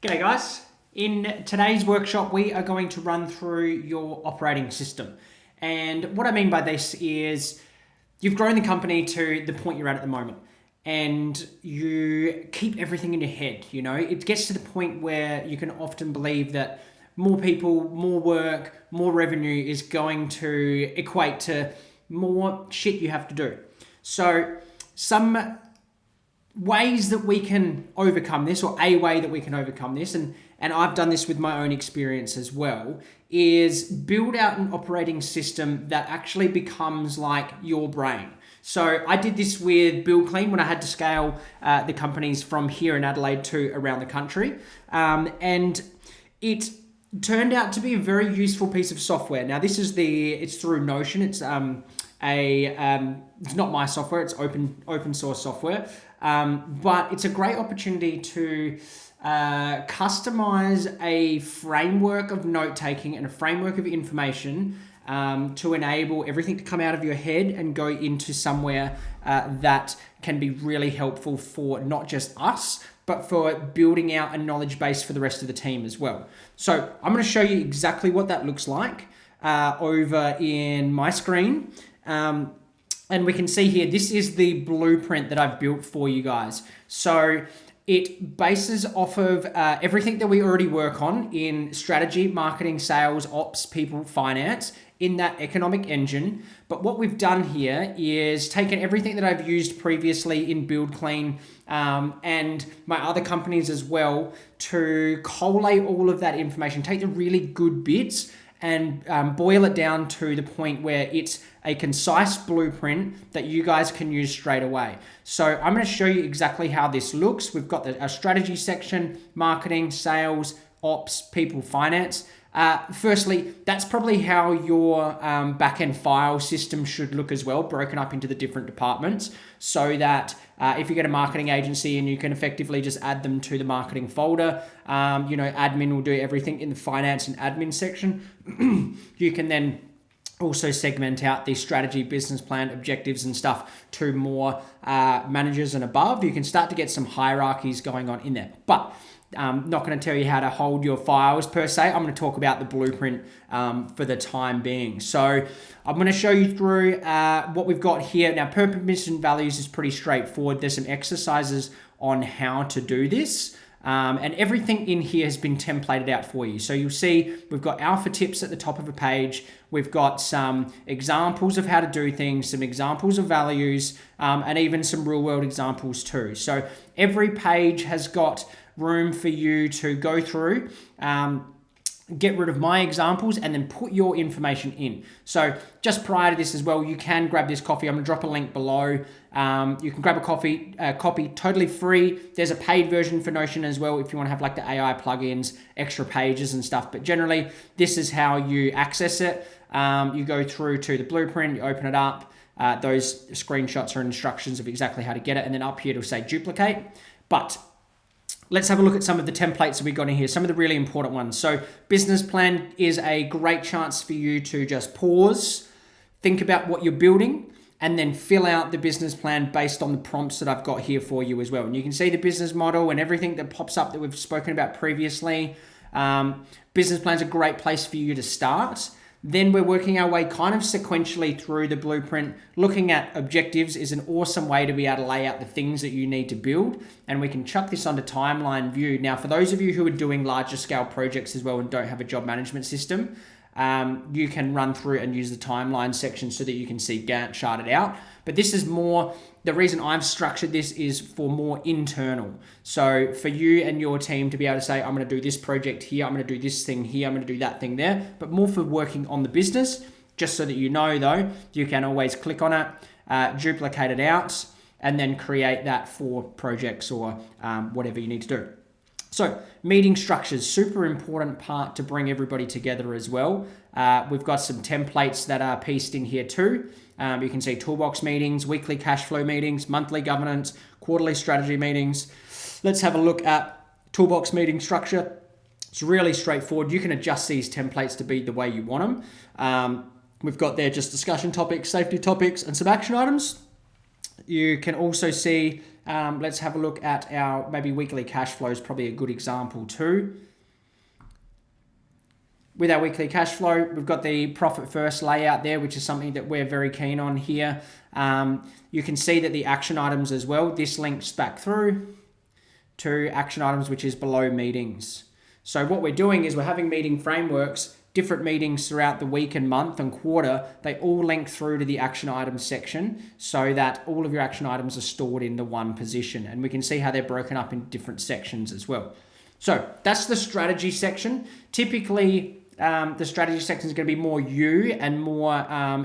G'day guys. In today's workshop, we are going to run through your operating system. And what I mean by this is you've grown the company to the point you're at the moment and you keep everything in your head. You know, it gets to the point where you can often believe that more people, more work, more revenue is going to equate to more shit you have to do. So some ways that we can overcome this, or a way that we can overcome this, and I've done this with my own experience as well, is build out an operating system that actually becomes like your brain. So I did this with Build Clean when I had to scale the companies from here in Adelaide to around the country. And it turned out to be a very useful piece of software. Now this is it's through Notion. It's it's not my software, it's open source software. But it's a great opportunity to customize a framework of note-taking and a framework of information to enable everything to come out of your head and go into somewhere that can be really helpful for not just us, but for building out a knowledge base for the rest of the team as well. So I'm going to show you exactly what that looks like over in my screen. And we can see here, this is the blueprint that I've built for you guys. So it bases off of everything that we already work on in strategy, marketing, sales, ops, people, finance, in that economic engine. But what we've done here is taken everything that I've used previously in Build Clean and my other companies as well to collate all of that information, take the really good bits and boil it down to the point where it's a concise blueprint that you guys can use straight away. So I'm going to show you exactly how this looks. We've got a strategy section, marketing, sales, ops, people, finance. Firstly, that's probably how your backend file system should look as well, broken up into the different departments, so that if you get a marketing agency and you can effectively just add them to the marketing folder, admin will do everything in the finance and admin section. You can then also segment out the strategy, business plan, objectives and stuff to more managers and above. You can start to get some hierarchies going on in there. But I'm not going to tell you how to hold your files per se. I'm going to talk about the blueprint for the time being. So I'm going to show you through what we've got here. Now, purpose and values is pretty straightforward. There's some exercises on how to do this. And everything in here has been templated out for you. So you'll see we've got alpha tips at the top of a page. We've got some examples of how to do things, some examples of values, and even some real world examples too. So every page has got room for you to go through, get rid of my examples, and then put your information in. So just prior to this as well, you can grab this copy. I'm gonna drop a link below. You can grab a copy totally free. There's a paid version for Notion as well if you wanna have like the AI plugins, extra pages and stuff. But generally, this is how you access it. You go through to the blueprint, you open it up. Those screenshots are instructions of exactly how to get it. And then up here, it'll say duplicate. But let's have a look at some of the templates that we got in here, some of the really important ones. So business plan is a great chance for you to just pause, think about what you're building, and then fill out the business plan based on the prompts that I've got here for you as well. And you can see the business model and everything that pops up that we've spoken about previously. Business plan is a great place for you to start. Then we're working our way kind of sequentially through the blueprint. Looking at objectives is an awesome way to be able to lay out the things that you need to build. And we can chuck this onto timeline view. Now, for those of you who are doing larger scale projects as well and don't have a job management system, you can run through and use the timeline section so that you can see Gantt charted out. But this is more, the reason I've structured this is for more internal. So for you and your team to be able to say, I'm going to do this project here, I'm going to do this thing here, I'm going to do that thing there, but more for working on the business, just so that you know though, you can always click on it, duplicate it out, and then create that for projects or whatever you need to do. So meeting structures, super important part to bring everybody together as well. We've got some templates that are pieced in here too. You can see toolbox meetings, weekly cash flow meetings, monthly governance, quarterly strategy meetings. Let's have a look at toolbox meeting structure. It's really straightforward. You can adjust these templates to be the way you want them. We've got there just discussion topics, safety topics, and some action items. You can also see, let's have a look at our maybe weekly cash flow is probably a good example too. With our weekly cash flow, we've got the profit first layout there, which is something that we're very keen on here. You can see that the action items as well, this links back through to action items, which is below meetings. So what we're doing is we're having meeting frameworks, different meetings throughout the week and month and quarter. They all link through to the action items section so that all of your action items are stored in the one position. And we can see how they're broken up in different sections as well. So that's the strategy section. Typically, the strategy section is going to be more you and more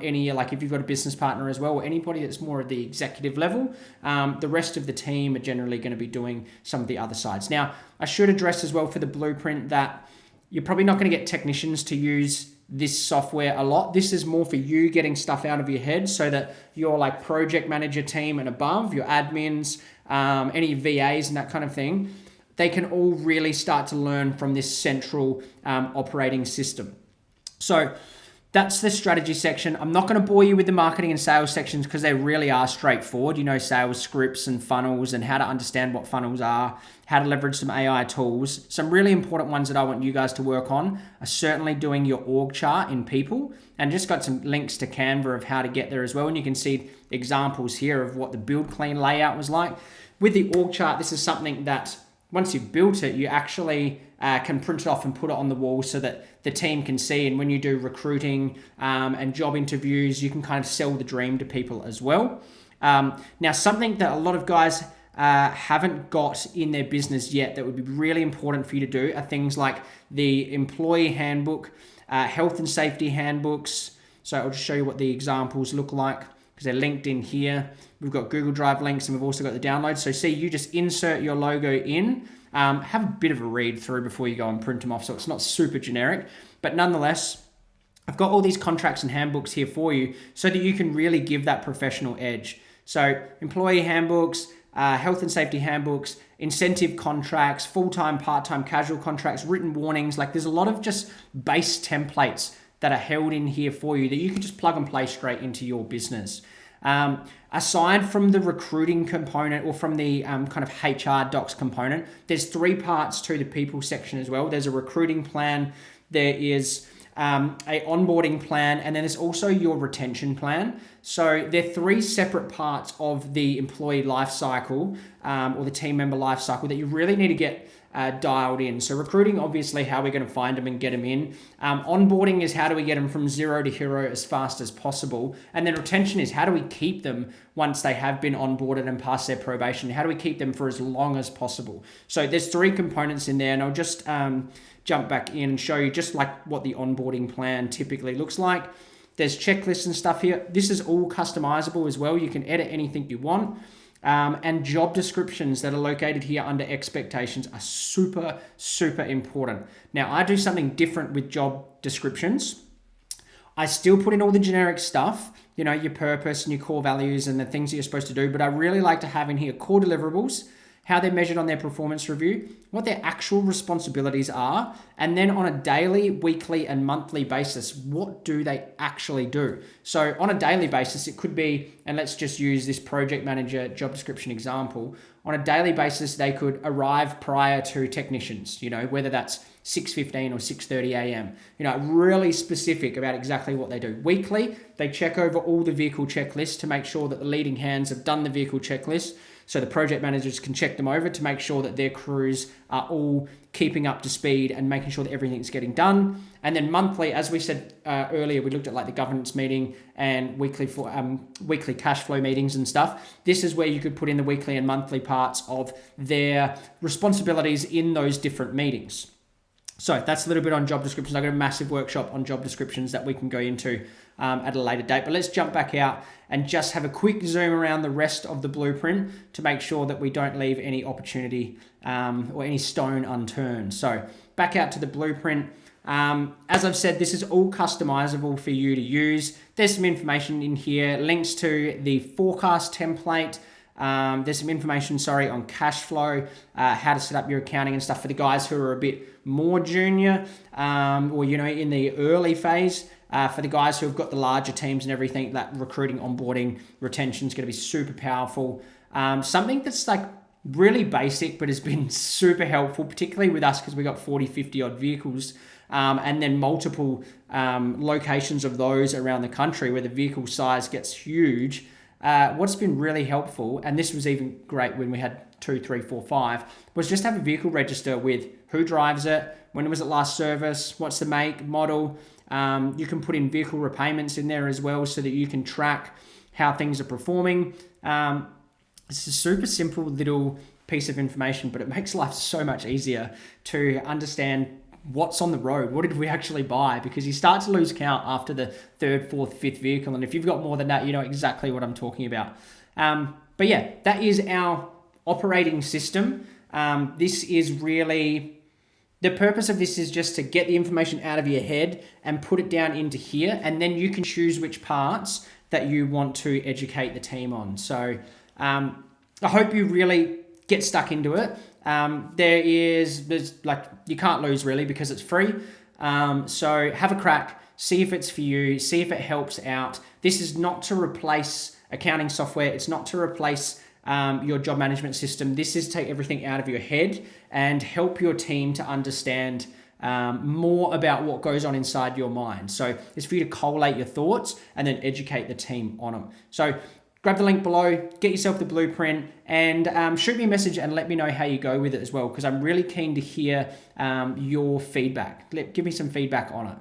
any, like if you've got a business partner as well, or anybody that's more at the executive level. The rest of the team are generally going to be doing some of the other sides. Now, I should address as well for the blueprint that you're probably not going to get technicians to use this software a lot. This is more for you getting stuff out of your head so that your like project manager team and above, your admins, any VAs and that kind of thing, they can all really start to learn from this central operating system. So that's the strategy section. I'm not going to bore you with the marketing and sales sections because they really are straightforward. You know, sales scripts and funnels and how to understand what funnels are, how to leverage some AI tools. Some really important ones that I want you guys to work on are certainly doing your org chart in People, and just got some links to Canva of how to get there as well. And you can see examples here of what the build clean layout was like. With the org chart, this is something that once you've built it, you actually can print it off and put it on the wall so that the team can see. And when you do recruiting and job interviews, you can kind of sell the dream to people as well. Now, something that a lot of guys haven't got in their business yet that would be really important for you to do are things like the employee handbook, health and safety handbooks. So I'll just show you what the examples look like, because they're linked in here. We've got Google Drive links and we've also got the downloads. So see, you just insert your logo in, have a bit of a read through before you go and print them off. So it's not super generic, but nonetheless, I've got all these contracts and handbooks here for you so that you can really give that professional edge. So employee handbooks, health and safety handbooks, incentive contracts, full-time, part-time, casual contracts, written warnings. Like there's a lot of just base templates that are held in here for you that you can just plug and play straight into your business. Aside from the recruiting component or from the kind of HR docs component, there's three parts to the people section as well. There's a recruiting plan, there is a onboarding plan, and then there's also your retention plan. So they're three separate parts of the employee life cycle or the team member life cycle that you really need to get dialed in. So recruiting, obviously, how we're going to find them and get them in. Onboarding is how do we get them from zero to hero as fast as possible. And then retention is how do we keep them once they have been onboarded and passed their probation? How do we keep them for as long as possible? So there's three components in there, and I'll just jump back in and show you just like what the onboarding plan typically looks like. There's checklists and stuff here. This is all customizable as well. You can edit anything you want. And job descriptions that are located here under expectations are super, super important. Now, I do something different with job descriptions. I still put in all the generic stuff, you know, your purpose and your core values and the things that you're supposed to do, but I really like to have in here core deliverables, how they're measured on their performance review, what their actual responsibilities are, and then on a daily, weekly, and monthly basis, what do they actually do? So on a daily basis, it could be, and let's just use this project manager job description example, on a daily basis, they could arrive prior to technicians, you know, whether that's 6:15 or 6:30 a.m. You know, really specific about exactly what they do. Weekly, they check over all the vehicle checklists to make sure that the leading hands have done the vehicle checklist. So the project managers can check them over to make sure that their crews are all keeping up to speed and making sure that everything's getting done. And then monthly, as we said earlier, we looked at like the governance meeting and weekly cash flow meetings and stuff. This is where you could put in the weekly and monthly parts of their responsibilities in those different meetings. So that's a little bit on job descriptions. I've got a massive workshop on job descriptions that we can go into at a later date. But let's jump back out and just have a quick zoom around the rest of the blueprint to make sure that we don't leave any opportunity or any stone unturned. So back out to the blueprint. As I've said, this is all customizable for you to use. There's some information in here, links to the forecast template. There's some information, on cash flow, how to set up your accounting and stuff for the guys who are a bit more junior or, you know, in the early phase. For the guys who have got the larger teams and everything, that recruiting, onboarding, retention is going to be super powerful. Something that's like really basic, but has been super helpful, particularly with us because we got 40, 50 odd vehicles, and then multiple locations of those around the country where the vehicle size gets huge. What's been really helpful, and this was even great when we had 2, 3, 4, 5, was just have a vehicle register with who drives it, when was it last service, what's the make, model. You can put in vehicle repayments in there as well so that you can track how things are performing. It's a super simple little piece of information, but it makes life so much easier to understand what's on the road. What did we actually buy? Because you start to lose count after the 3rd, 4th, 5th vehicle. And if you've got more than that, you know exactly what I'm talking about. But yeah, that is our operating system. This is really, the purpose of this is just to get the information out of your head and put it down into here. And then you can choose which parts that you want to educate the team on. So I hope you really get stuck into it. There's like, you can't lose really because it's free. So have a crack, see if it's for you, see if it helps out. This is not to replace accounting software. It's not to replace your job management system. This is take everything out of your head and help your team to understand more about what goes on inside your mind. So it's for you to collate your thoughts and then educate the team on them. So grab the link below, get yourself the blueprint, and shoot me a message and let me know how you go with it as well, because I'm really keen to hear your feedback. Give me some feedback on it.